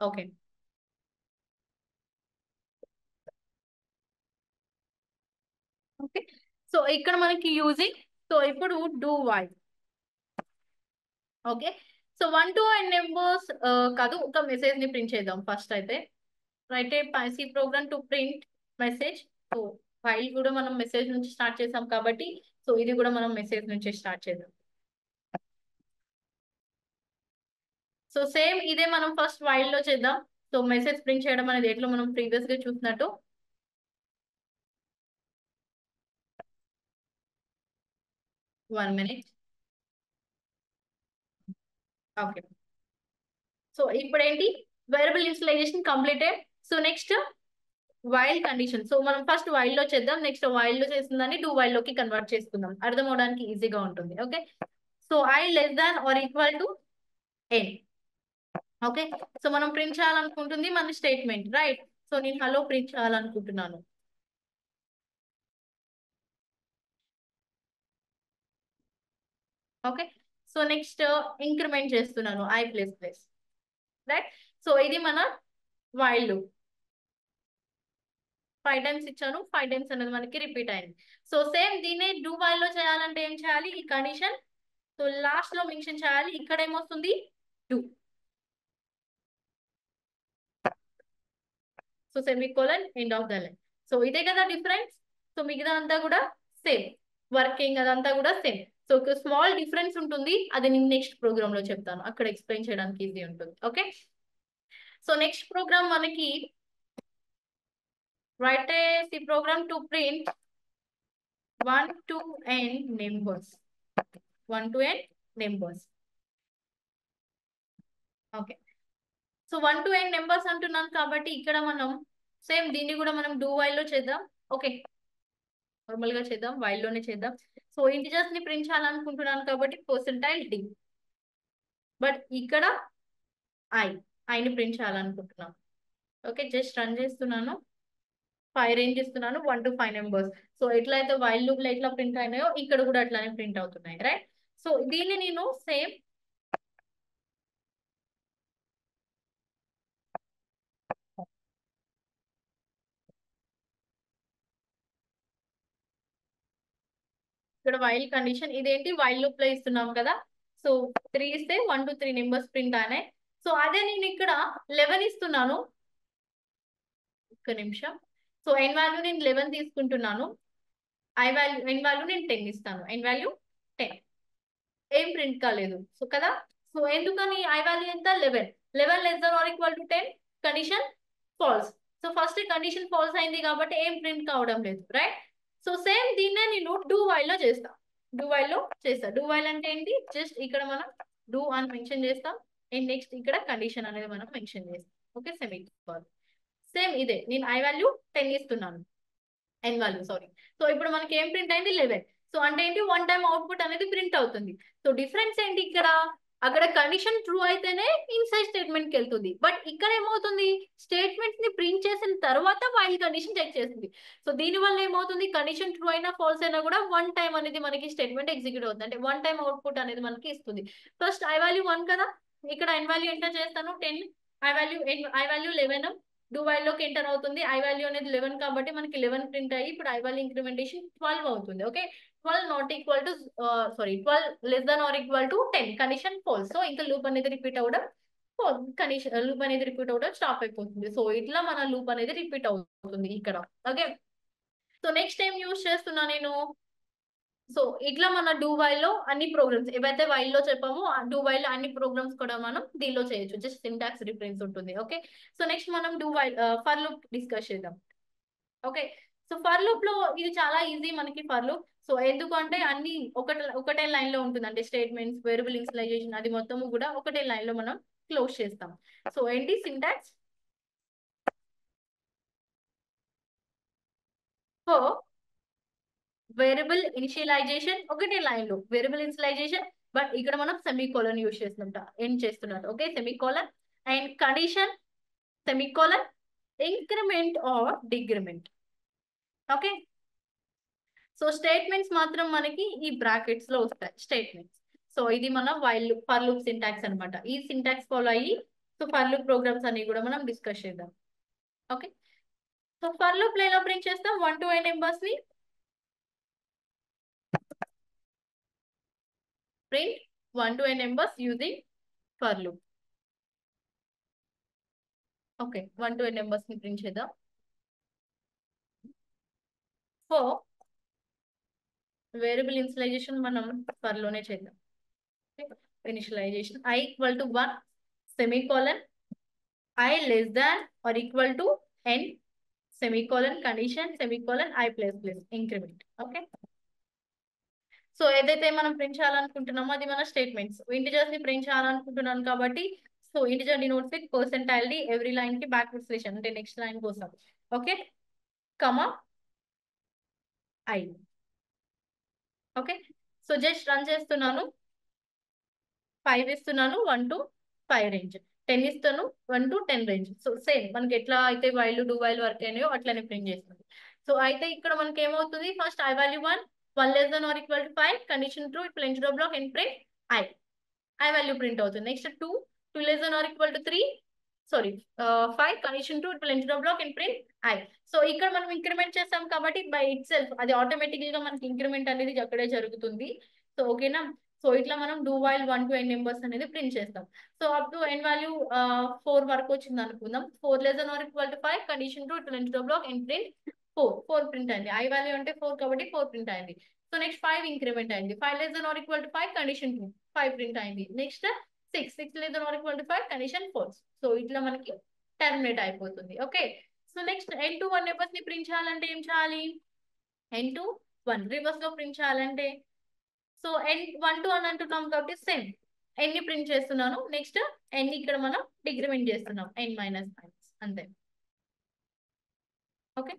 ఓకే, ఓకే, సో ఇక్కడ మనకి యూజింగ్, సో ఇప్పుడు do while. Okay, so 1 to n numbers కాదు, ఒక మెసేజ్ ని ప్రింట్ చేద్దాం ఫస్ట్ అయితే. Write a C program to print message. So while కూడా మనం మెసేజ్ నుంచి స్టార్ట్ చేసాం కాబట్టి, సో ఇది కూడా మనం మెసేజ్ నుంచి స్టార్ట్ చేద్దాం. సో సేమ్ ఇదే మనం ఫస్ట్ వైల్ లో చేద్దాం. సో మెసేజ్ ప్రింట్ చేయడం అనేది ఎట్లా మనం ప్రీవియస్ గా చూసినట్టు. 1 minute. ఓకే, సో ఇప్పుడు ఏంటి? Variable initialization completed. So next while condition. So మనం ఫస్ట్ వైల్ లో చేద్దాం, నెక్స్ట్ వైల్ లో చేసిందని డూ వైల్ లోకి కన్వర్ట్ చేసుకుందాం, అర్థం అవడానికి ఈజీగా ఉంటుంది. Okay, so I less than or equal to n. Okay, so మనం ప్రింట్ చేయాలనుకుంటుంది మన స్టేట్మెంట్, రైట్? సో నేను హలో ప్రింట్ చేయాలనుకుంటున్నాను. ఓకే, సో నెక్స్ట్ ఇంక్రిమెంట్ చేస్తున్నాను I plus plus, right? So ఇది మన వైల్ లూప్. 5 టైమ్స్ ఇచ్చాను, 5 టైమ్స్ అనేది మనకి రిపీట్ అయింది. సో సేమ్ దీన్ని డూ వైల్ లో చేయాలంటే ఏం చేయాలి? ఈ కండిషన్ సో లాస్ట్ లో మెన్షన్ చేయాలి. ఇక్కడ ఏమొస్తుంది? Do. So semicolon end of the line. So ఇదే కదా డిఫరెన్స్. సో మిగతా అంతా కూడా సేమ్, వర్కింగ్ అదంతా కూడా సేమ్. సో ఒక స్మాల్ డిఫరెన్స్ ఉంటుంది, అది నేను నెక్స్ట్ ప్రోగ్రామ్ లో చెప్తాను, అక్కడ ఎక్స్ప్లెయిన్ చేయడానికి ఈజీ ఉంటుంది. ఓకే, సో నెక్స్ట్ ప్రోగ్రామ్ మనకి write a C program to print 1 to n numbers. 1 to n numbers. Okay, so 1 to n numbers అంటున్నాను కాబట్టి ఇక్కడ మనం సేమ్ దీన్ని కూడా మనం డూ వైల్ లో చేద్దాం. ఓకే, నార్మల్ గా చేద్దాం, వైల్ లోనే చేద్దాం. సో ఇంటిజర్స్ ని ప్రింట్ చేయాలనుకుంటున్నాను కాబట్టి పర్సెంటైల్ d, బట్ ఇక్కడ ఐని ప్రింట్ చేయాలనుకుంటున్నాను. ఓకే, జస్ట్ రన్ చేస్తున్నాను. 5 రేంజ్ ఇస్తున్నాను 1 to 5 నెంబర్స్. సో ఎట్లయితే వైల్ లూప్ లో ఎట్లా ప్రింట్ అయినాయో ఇక్కడ కూడా అట్లానే ప్రింట్ అవుతున్నాయి, రైట్? సో దీన్ని నేను సేమ్ ఇక్కడ వైల్ కండిషన్ ఇదేంటి వైల్ లూప్ లో ఇస్తున్నాం కదా. సో 3 ఇస్తే 1 to 3 నెంబర్స్ ప్రింట్ అయినాయి. సో అదే నేను ఇక్కడ 11 ఇస్తున్నాను. ఒక్క నిమిషం. సో ఎన్ వాల్యూ నేను 11 తీసుకుంటున్నాను. ఎన్ వాల్యూ నేను 10 ఇస్తాను. ఎన్ వాల్యూ 10 ఏం ప్రింట్ కాలేదు. సో కదా. సో ఎందుకని ఐ వాల్యూ ఎంత 11. 11 less than or equal to 10 condition false. So first condition false అయింది కాబట్టి ఏం ప్రింట్ కావడం లేదు, రైట్? సో సేమ్ దీన్నే నేను డూ వైల్ లో చేస్తా. డూ వైల్ అంటే ఏంటి? జస్ట్ ఇక్కడ మనం డూ అని మెన్షన్ చేస్తాం అండ్ నెక్స్ట్ ఇక్కడ కండిషన్ అనేది మనం మెన్షన్ చేస్తాం. Okay, semicolon. సేమ్ ఇదే నేను ఐ వాల్యూ 10 ఇస్తున్నాను. ఎన్ వాల్యూ సారీ. సో ఇప్పుడు మనకి ఏం ప్రింట్ అయింది 11. సో అంటే ఏంటి, వన్ టైం అవుట్పుట్ అనేది ప్రింట్ అవుతుంది. సో డిఫరెన్స్ ఏంటి ఇక్కడ? అక్కడ కండిషన్ ట్రూ అయితేనే ఇన్సైడ్ స్టేట్మెంట్ కి వెళ్తుంది. బట్ ఇక్కడ ఏమవుతుంది, స్టేట్మెంట్స్ ని ప్రింట్ చేసిన తర్వాత వైల్ కండిషన్ చెక్ చేస్తుంది. సో దీని వల్ల ఏమవుతుంది, కండిషన్ ట్రూ అయినా ఫాల్స్ అయినా కూడా వన్ టైం అనేది మనకి స్టేట్మెంట్ ఎగ్జిక్యూట్ అవుతుంది. అంటే వన్ టైం అవుట్పుట్ అనేది మనకి ఇస్తుంది. ఫస్ట్ ఐ వాల్యూ 1 కదా, ఇక్కడ ఎన్ వాల్యూ ఎంటర్ చేస్తాను 10, ఐ వాల్యూ 11. డూ వైల్ లోకి ఎంటర్ అవుతుంది. ఐ వాల్యూ అనేది 11 కాబట్టి మనకి 11 ప్రింట్ అయ్యి ఇప్పుడు ఐ వాల్యూ ఇంక్రిమెంటేషన్ 12 అవుతుంది. Okay, 12 not equal to sorry 12 less than or equal to 10 condition false. So ఇంకా లూప్ అనేది రిపీట్ అవ్వడం, లూప్ అనేది రిపీట్ అవ్వడం స్టాప్ అయిపోతుంది. సో ఇట్లా మన లూప్ అనేది రిపీట్ అవుతుంది ఇక్కడ. Okay, so next time use చేస్తున్నా నేను. సో ఇట్లా మన డూ వైల్ లో అన్ని ప్రోగ్రామ్స్ ఏవైతే వైల్ లో చెప్పామో ఆ డూ వైల్ లో అన్ని ప్రోగ్రామ్స్ కూడా మనం దీనిలో చేయొచ్చు. జస్ట్ సింటాక్స్ డిఫరెన్స్ ఉంటుంది. ఓకే, సో నెక్స్ట్ మనం do while for loop discuss చేద్దాం. ఓకే, సో ఫర్ లూప్ లో ఇది చాలా ఈజీ మనకి ఫర్ లూప్. సో ఎందుకంటే అన్ని ఒకటే లైన్ లో ఉంటుంది. అంటే స్టేట్మెంట్స్, వేరియబుల్ ఇనిషియలైజేషన్ అది మొత్తము కూడా ఒకటే లైన్ లో మనం క్లోజ్ చేస్తాం. సో ఏంటి సింటాక్స్? సో వేరియబుల్ ఇనిషియలైజేషన్ ఒకటే లైన్ లో వేరియబుల్ ఇనిషియలైజేషన్, బట్ ఇక్కడ మనం సెమీకోలన్ యూజ్ చేస్తుంటాం, ఎండ్ చేస్తున్నారు. Okay, semicolon and condition, semicolon, increment or decrement. Okay, so statements మాత్రం మనకి ఈ బ్రాకెట్స్ లో వస్తాయి స్టేట్మెంట్స్. సో ఇది మన వైల్ ఫర్ లూప్ సింటాక్స్ అన్నమాట. ఈ సింటాక్స్ ఫాలో అయ్యి సో ఫర్ లూప్ ప్రోగ్రామ్స్ అన్ని కూడా మనం డిస్కస్ చేద్దాం. ఓకే, సో ఫర్ లూప్ లో ఎలా ప్రింట్ చేస్తాం 1 to n నెంబర్స్ ని print 1 to n numbers using for loop. Okay, 1 to n numbers ని ప్రింట్ చేద్దాం. సో వేరియబుల్ ఇనిషియలైజేషన్ మనం ఫర్ లోనే చేద్దాం. Initialization i equal to 1 semicolon, i less than or equal to n semicolon condition semicolon i plus plus increment. Okay, so ఏదైతే మనం print చేయాలనుకుంటున్నామో అది మన statements. Integers ని ప్రింట్ చేయాలనుకుంటున్నాను కాబట్టి so integer denotes with percentile d every line కి backward slash n అంటే next line కోసం. Okay, comma i. Okay, so just run చేస్తున్నాను. 5 ఇస్తున్నాను 1 to 5 రేంజ్, 10 ఇస్తాను 1 to 10 రేంజ్. సో సేమ్ మనకి ఎట్లా అయితే వైల్ డూ వైల్ వర్క్ అయినాయో అట్లనే ప్రింట్ చేస్తుంది. సో అయితే ఇక్కడ మనకి ఏమవుతుంది, first i value 1 less than or equal to 5 condition true, ఇప్పుడు end block and print i value print అవుతుంది. Next 2 less than or equal to 3 sorry 5 condition 2, ఇప్పుడు end block and print i. So ఇక్కడ మనం increment చేస్తాం కాబట్టి by itself అది automatic గా మనకి ఇంక్రిమెంట్ అనేది అక్కడే జరుగుతుంది. సో ఓకేనా. సో ఇట్లా మనం do while 1 to n numbers అనేది ప్రింట్ చేస్తాం. So up to n value 4 వరకు వచ్చింది అనుకుందాం. 4 less than or equal to 5 condition 2, ఇప్పుడు end block and print 4 print అయింది. ఐ వాల్యూ అంటే 4 కాబట్టి 4 ప్రింట్ అయింది. సో నెక్స్ట్ 5 ఇంక్రిమెంట్ అయింది. 5 less than or equal to 5 condition 2, 5 print అయింది. Next 6 less than or equal to 5 condition 4. So ఇట్లా మనకి terminate అయిపోతుంది. Okay, so next n to 1 numbers ని ప్రింట్ చేయాలంటే ఏం చేయాలి, n to 1 రివర్స్ లో ప్రింట్ చేయాలంటే సో n 1 to 1 అంటున్నాం కాబట్టి సేమ్ n ని ప్రింట్ చేస్తున్నాను. నెక్స్ట్ n ఇక్కడ మనం డిక్రిమెంట్ చేస్తున్నాం n మైనస్ అంతే. ఓకే,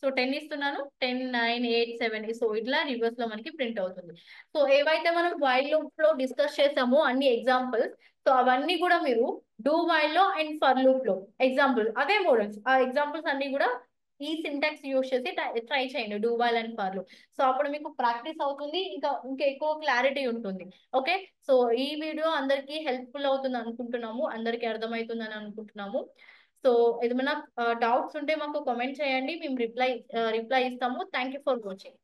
సో 10 ఇస్తున్నాను 10 9 8 7 సో ఇట్లా రివర్స్ లో మనకి ప్రింట్ అవుతుంది. సో ఏవైతే మనం వైల్ లూప్ లో డిస్కస్ చేసామో అన్ని ఎగ్జాంపుల్స్, సో అవన్నీ కూడా మీరు డూ వైల్ లో అండ్ ఫర్ లూప్ లో ఎగ్జాంపుల్ అదే మోడల్స్ ఆ ఎగ్జాంపుల్స్ అన్ని కూడా ఈ సింటాక్స్ యూస్ చేసి ట్రై చేయండి డూ వైల్ అండ్ ఫర్ లో. సో అప్పుడు మీకు ప్రాక్టీస్ అవుతుంది, ఇంకా ఎక్కువ క్లారిటీ ఉంటుంది. ఓకే, సో ఈ వీడియో అందరికీ హెల్ప్ఫుల్ అవుతుంది అనుకుంటున్నాము, అందరికీ అర్థమవుతుందని అనుకుంటున్నాము. సో ఏదైనా డౌట్స్ ఉంటే మాకు కామెంట్ చేయండి, మేము రిప్లై ఇస్తాము. Thank you for watching.